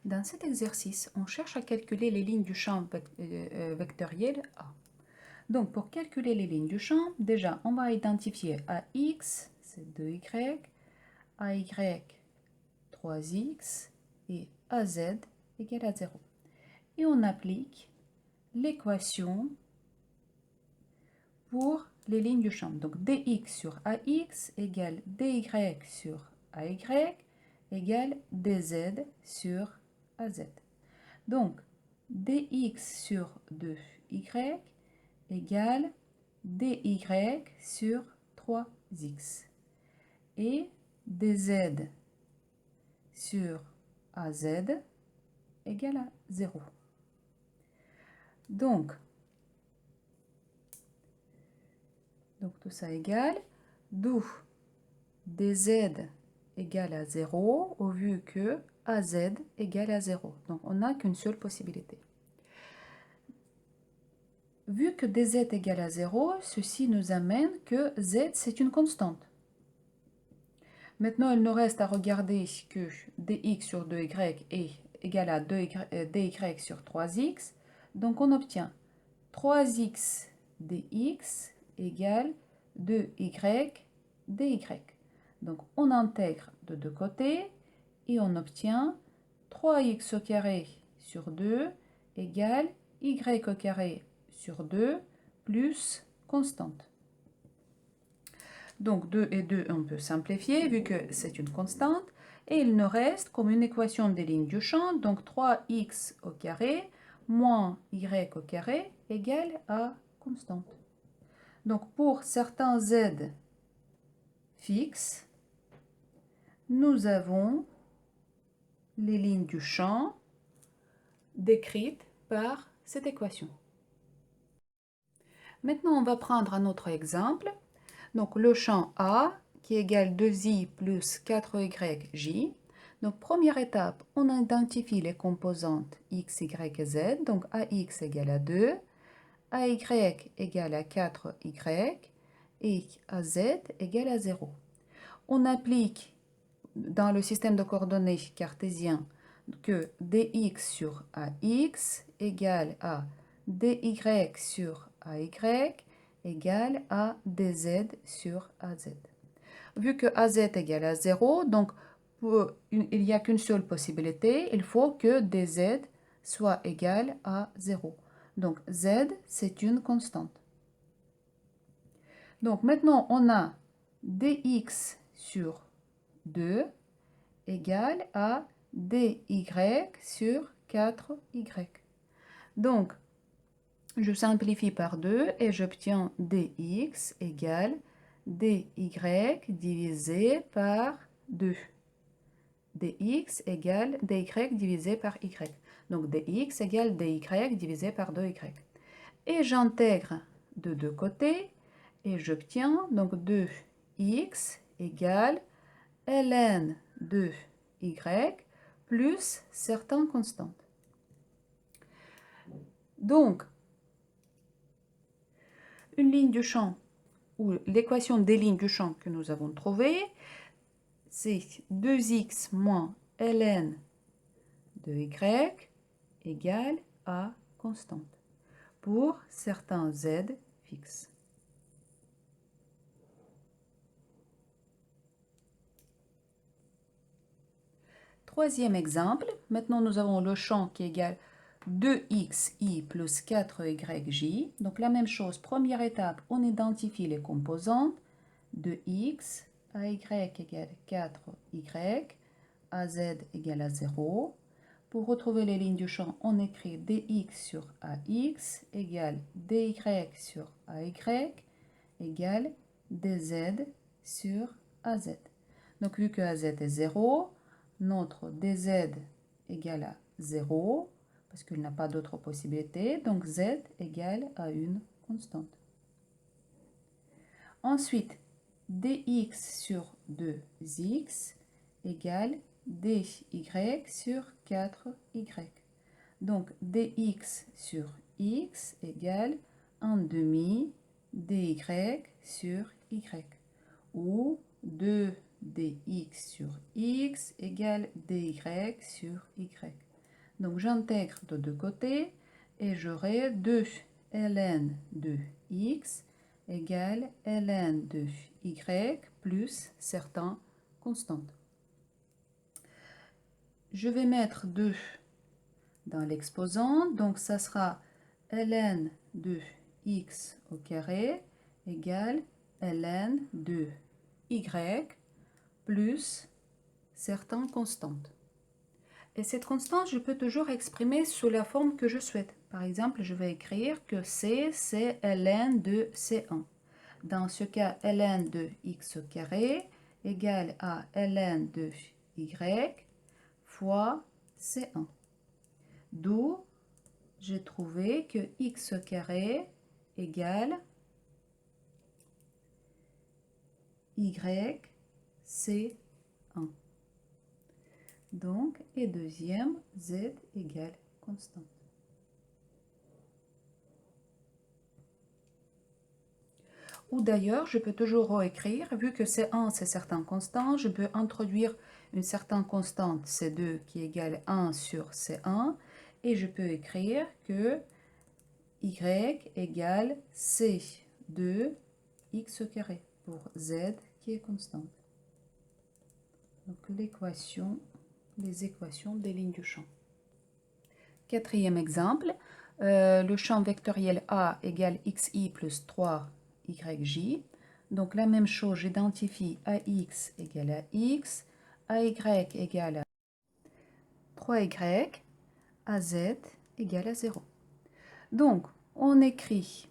Dans cet exercice, on cherche à calculer les lignes du champ vectoriel A. Donc, pour calculer les lignes du champ, déjà, on va identifier AX, c'est 2Y, AY, 3X, et AZ égale à 0. Et on applique l'équation pour les lignes du champ. Donc, dx sur AX égale dy sur AY égale dz sur AZ. Donc, dx sur 2y égale dy sur 3x. Et dz sur az égale à 0. Donc tout ça égale, d'où dz égale à 0, au vu que az égale à 0. Donc, on n'a qu'une seule possibilité. Vu que dz égale à 0, ceci nous amène que z, c'est une constante. Maintenant, il nous reste à regarder que dx sur 2y est égal à dy sur 3x. Donc, on obtient 3x dx égale 2y dy. Donc, on intègre de deux côtés et on obtient 3x au carré sur 2 égale y au carré sur 2 plus constante. Donc 2 et 2, on peut simplifier vu que c'est une constante. Et il nous reste comme une équation des lignes du champ, donc 3x au carré moins y au carré égale à constante. Donc pour certains z fixes, nous avons les lignes du champ décrites par cette équation. Maintenant, on va prendre un autre exemple. Donc, le champ A qui égale 2i plus 4yj. Donc, première étape, on identifie les composantes x, y et z. Donc, ax égale à 2, ay égale à 4y et az égale à 0. On applique dans le système de coordonnées cartésien que dx sur ax égale à dy sur ay égale à dz sur az. Vu que az égale à 0, donc il n'y a qu'une seule possibilité, il faut que dz soit égal à 0. Donc z, c'est une constante. Donc maintenant, on a dx sur 2 égale à dy sur 4y. Donc, je simplifie par 2 et j'obtiens dx égale dy divisé par 2. dx égale dy divisé par y. Donc, dx égale dy divisé par 2y. Et j'intègre de deux côtés et j'obtiens donc 2x égale ln de y plus certaines constantes. Donc, une ligne du champ, ou l'équation des lignes du champ que nous avons trouvée, c'est 2x moins ln de y égale à constante pour certains z fixes. Troisième exemple, maintenant nous avons le champ qui est égal 2xi plus 4yj. Donc la même chose, première étape, on identifie les composantes. 2x, ay égale 4y, az égale à 0. Pour retrouver les lignes du champ, on écrit dx sur ax égale dy sur ay égale dz sur az. Donc vu que az est 0, notre dz égale à 0, parce qu'il n'a pas d'autre possibilité, donc z égale à une constante. Ensuite, dx sur 2x égale dy sur 4y. Donc, dx sur x égale 1 demi dy sur y. Ou 2 dx sur x égale dy sur y. Donc j'intègre de deux côtés et j'aurai 2 ln de x égale ln de y plus certaines constantes. Je vais mettre 2 dans l'exposant, donc ça sera ln de x au carré égale ln de y plus certaines constantes. Et cette constante, je peux toujours exprimer sous la forme que je souhaite. Par exemple, je vais écrire que C, c'est ln de C1. Dans ce cas, ln de x au carré égale à ln de y fois C1. D'où j'ai trouvé que x au carré égale y C1. Donc, et deuxième, z égale constante. Ou d'ailleurs, je peux toujours réécrire, vu que C1 c'est certain constant, je peux introduire une certaine constante C2 qui égale 1 sur C1, et je peux écrire que y égale C de x au carré pour z qui est constante. Donc les équations des lignes du champ. Quatrième exemple, le champ vectoriel A égale xi plus 3yj. Donc la même chose, j'identifie ax égale à x, ay égale à 3y, az égale à 0. Donc on écrit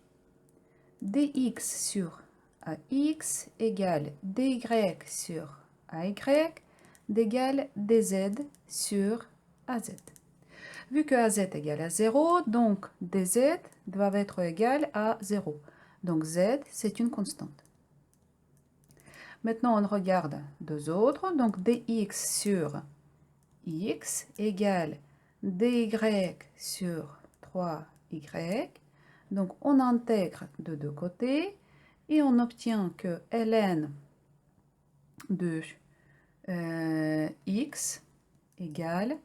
dx sur ax égale dy sur ay d'égale dz sur az. Vu que az égale à 0, donc dz doit être égal à 0. Donc z, c'est une constante. Maintenant, on regarde deux autres. Donc dx sur x égale dy sur 3y. Donc on intègre de deux côtés et on obtient que ln de x égale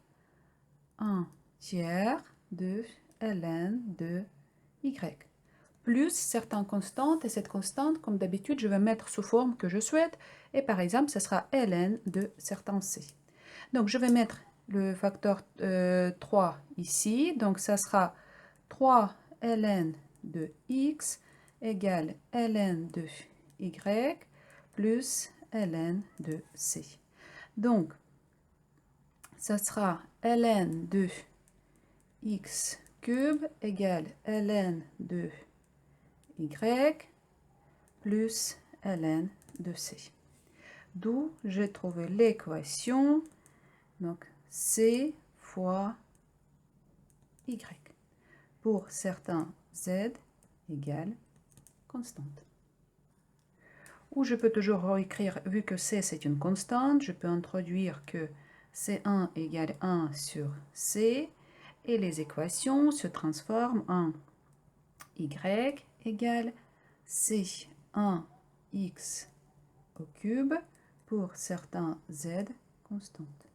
1 tiers de ln de y, plus certaines constantes, et cette constante, comme d'habitude, je vais mettre sous forme que je souhaite, et par exemple, ce sera ln de certain c. Donc, je vais mettre le facteur 3 ici, donc ça sera 3 ln de x égale ln de y plus ln de c. Donc, ça sera ln de x cube égale ln de y plus ln de c. D'où j'ai trouvé l'équation, donc c fois y, pour certains z égale constante. Ou je peux toujours réécrire, vu que c c'est une constante, je peux introduire que c1 égale 1 sur c, et les équations se transforment en y égale c1x au cube pour certains z constantes.